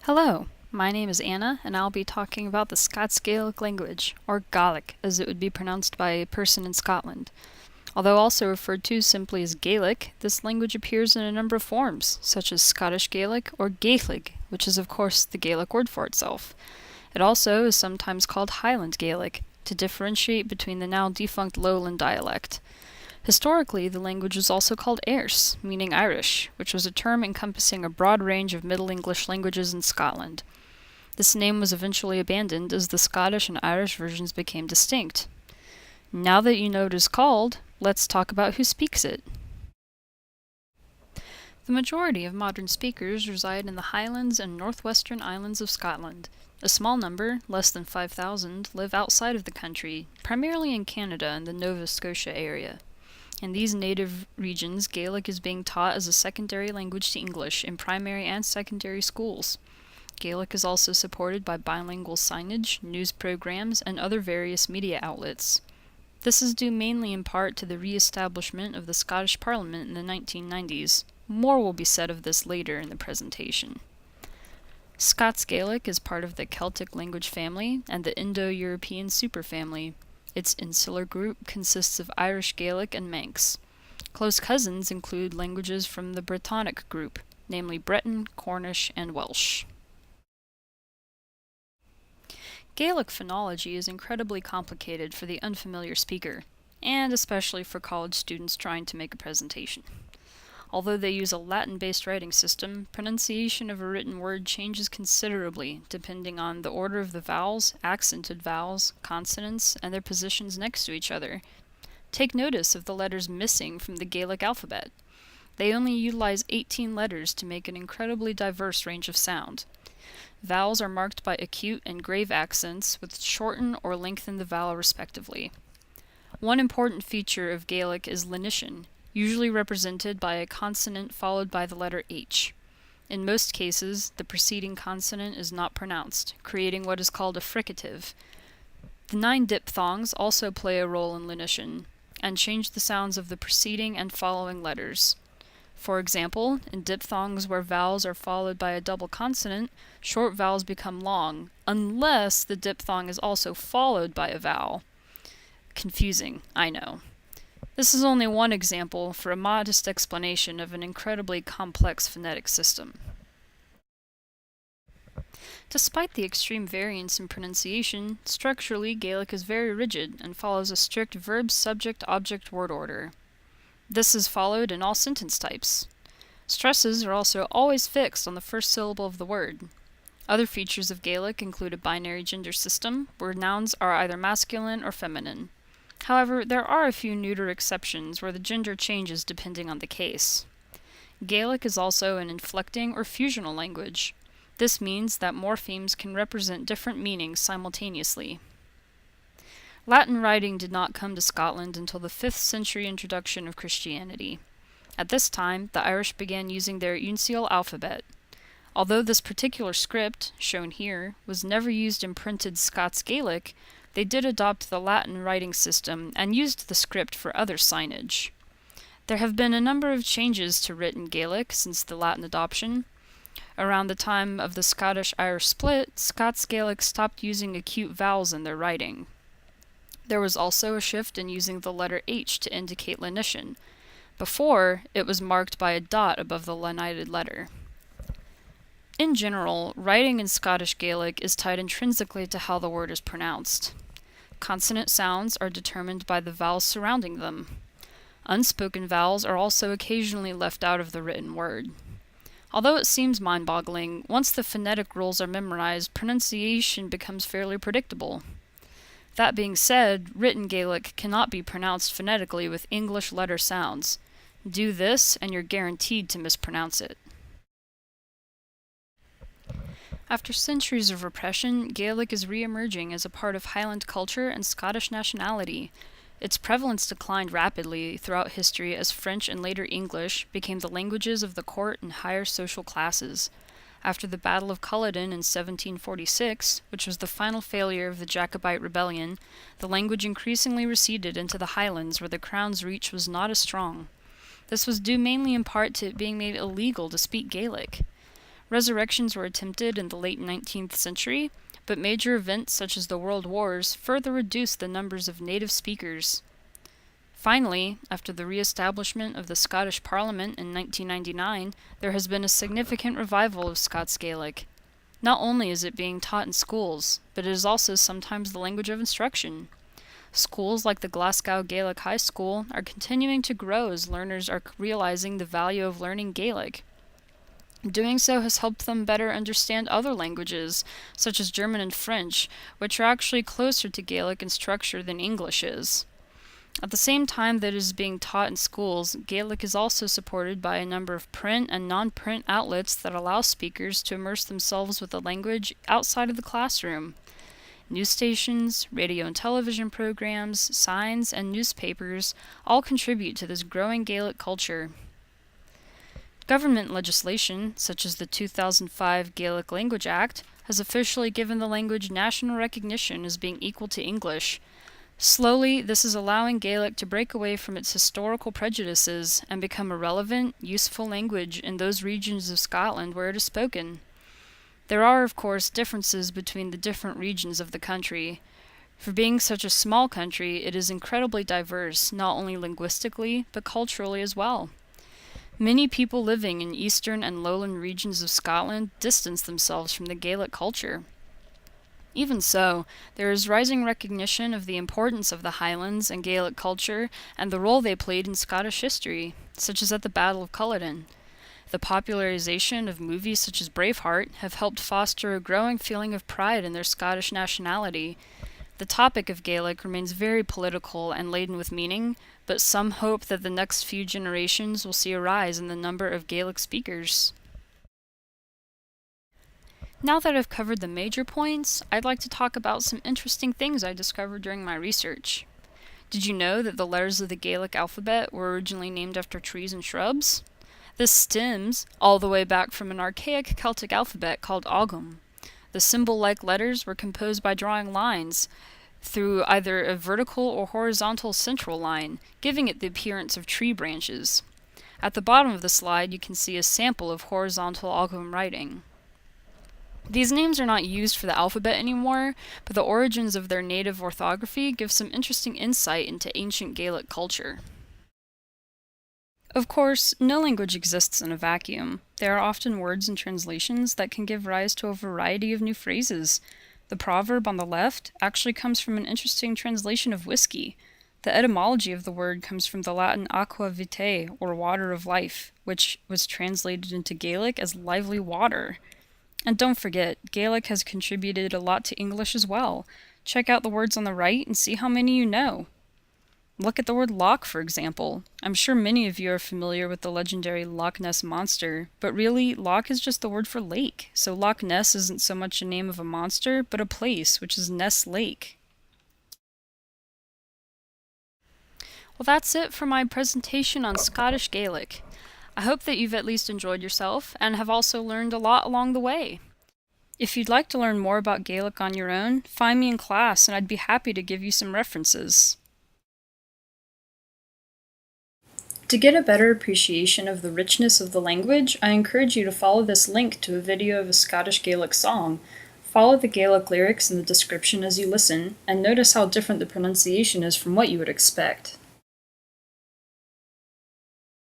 Hello, my name is Anna, and I'll be talking about the Scots Gaelic language, or Gaelic, as it would be pronounced by a person in Scotland. Although also referred to simply as Gaelic, this language appears in a number of forms, such as Scottish Gaelic or Gaelic, which is of course the Gaelic word for itself. It also is sometimes called Highland Gaelic, to differentiate between the now defunct Lowland dialect. Historically, the language was also called Erse, meaning Irish, which was a term encompassing a broad range of Middle English languages in Scotland. This name was eventually abandoned as the Scottish and Irish versions became distinct. Now that you know what it is called, let's talk about who speaks it. The majority of modern speakers reside in the Highlands and Northwestern Islands of Scotland. A small number, less than 5,000, live outside of the country, primarily in Canada and the Nova Scotia area. In these native regions, Gaelic is being taught as a secondary language to English in primary and secondary schools. Gaelic is also supported by bilingual signage, news programs, and other various media outlets. This is due mainly in part to the re-establishment of the Scottish Parliament in the 1990s. More will be said of this later in the presentation. Scots Gaelic is part of the Celtic language family and the Indo-European superfamily. Its insular group consists of Irish Gaelic and Manx. Close cousins include languages from the Brittonic group, namely Breton, Cornish, and Welsh. Gaelic phonology is incredibly complicated for the unfamiliar speaker, and especially for college students trying to make a presentation. Although they use a Latin-based writing system, pronunciation of a written word changes considerably depending on the order of the vowels, accented vowels, consonants, and their positions next to each other. Take notice of the letters missing from the Gaelic alphabet. They only utilize 18 letters to make an incredibly diverse range of sound. Vowels are marked by acute and grave accents, which shorten or lengthen the vowel respectively. One important feature of Gaelic is lenition, usually represented by a consonant followed by the letter H. In most cases, the preceding consonant is not pronounced, creating what is called a fricative. The 9 diphthongs also play a role in lenition, and change the sounds of the preceding and following letters. For example, in diphthongs where vowels are followed by a double consonant, short vowels become long, unless the diphthong is also followed by a vowel. Confusing, I know. This is only one example for a modest explanation of an incredibly complex phonetic system. Despite the extreme variance in pronunciation, structurally Gaelic is very rigid and follows a strict verb-subject-object-word order. This is followed in all sentence types. Stresses are also always fixed on the first syllable of the word. Other features of Gaelic include a binary gender system, where nouns are either masculine or feminine. However, there are a few neuter exceptions where the gender changes depending on the case. Gaelic is also an inflecting or fusional language. This means that morphemes can represent different meanings simultaneously. Latin writing did not come to Scotland until the 5th century introduction of Christianity. At this time, the Irish began using their uncial alphabet. Although this particular script, shown here, was never used in printed Scots Gaelic, they did adopt the Latin writing system and used the script for other signage. There have been a number of changes to written Gaelic since the Latin adoption. Around the time of the Scottish-Irish split, Scots Gaelic stopped using acute vowels in their writing. There was also a shift in using the letter H to indicate lenition. Before, it was marked by a dot above the lenited letter. In general, writing in Scottish Gaelic is tied intrinsically to how the word is pronounced. Consonant sounds are determined by the vowels surrounding them. Unspoken vowels are also occasionally left out of the written word. Although it seems mind-boggling, once the phonetic rules are memorized, pronunciation becomes fairly predictable. That being said, written Gaelic cannot be pronounced phonetically with English letter sounds. Do this, and you're guaranteed to mispronounce it. After centuries of repression, Gaelic is re-emerging as a part of Highland culture and Scottish nationality. Its prevalence declined rapidly throughout history as French and later English became the languages of the court and higher social classes. After the Battle of Culloden in 1746, which was the final failure of the Jacobite rebellion, the language increasingly receded into the Highlands where the Crown's reach was not as strong. This was due mainly in part to it being made illegal to speak Gaelic. Resurrections were attempted in the late 19th century, but major events such as the World Wars further reduced the numbers of native speakers. Finally, after the re-establishment of the Scottish Parliament in 1999, there has been a significant revival of Scots Gaelic. Not only is it being taught in schools, but it is also sometimes the language of instruction. Schools like the Glasgow Gaelic High School are continuing to grow as learners are realizing the value of learning Gaelic. Doing so has helped them better understand other languages, such as German and French, which are actually closer to Gaelic in structure than English is. At the same time that it is being taught in schools, Gaelic is also supported by a number of print and non-print outlets that allow speakers to immerse themselves with the language outside of the classroom. News stations, radio and television programs, signs, and newspapers all contribute to this growing Gaelic culture. Government legislation, such as the 2005 Gaelic Language Act, has officially given the language national recognition as being equal to English. Slowly, this is allowing Gaelic to break away from its historical prejudices and become a relevant, useful language in those regions of Scotland where it is spoken. There are, of course, differences between the different regions of the country. For being such a small country, it is incredibly diverse, not only linguistically, but culturally as well. Many people living in eastern and lowland regions of Scotland distance themselves from the Gaelic culture. Even so, there is rising recognition of the importance of the Highlands and Gaelic culture and the role they played in Scottish history, such as at the Battle of Culloden. The popularization of movies such as Braveheart have helped foster a growing feeling of pride in their Scottish nationality. The topic of Gaelic remains very political and laden with meaning, but some hope that the next few generations will see a rise in the number of Gaelic speakers. Now that I've covered the major points, I'd like to talk about some interesting things I discovered during my research. Did you know that the letters of the Gaelic alphabet were originally named after trees and shrubs? This stems all the way back from an archaic Celtic alphabet called Ogam. The symbol-like letters were composed by drawing lines through either a vertical or horizontal central line, giving it the appearance of tree branches. At the bottom of the slide, you can see a sample of horizontal Ogam writing. These names are not used for the alphabet anymore, but the origins of their native orthography give some interesting insight into ancient Gaelic culture. Of course, no language exists in a vacuum. There are often words and translations that can give rise to a variety of new phrases. The proverb on the left actually comes from an interesting translation of whiskey. The etymology of the word comes from the Latin aqua vitae, or water of life, which was translated into Gaelic as lively water. And don't forget, Gaelic has contributed a lot to English as well. Check out the words on the right and see how many you know. Look at the word loch, for example. I'm sure many of you are familiar with the legendary Loch Ness monster, but really, loch is just the word for lake, so Loch Ness isn't so much a name of a monster, but a place, which is Ness Lake. Well, that's it for my presentation on Scottish Gaelic. I hope that you've at least enjoyed yourself and have also learned a lot along the way. If you'd like to learn more about Gaelic on your own, find me in class and I'd be happy to give you some references. To get a better appreciation of the richness of the language, I encourage you to follow this link to a video of a Scottish Gaelic song. Follow the Gaelic lyrics in the description as you listen, and notice how different the pronunciation is from what you would expect.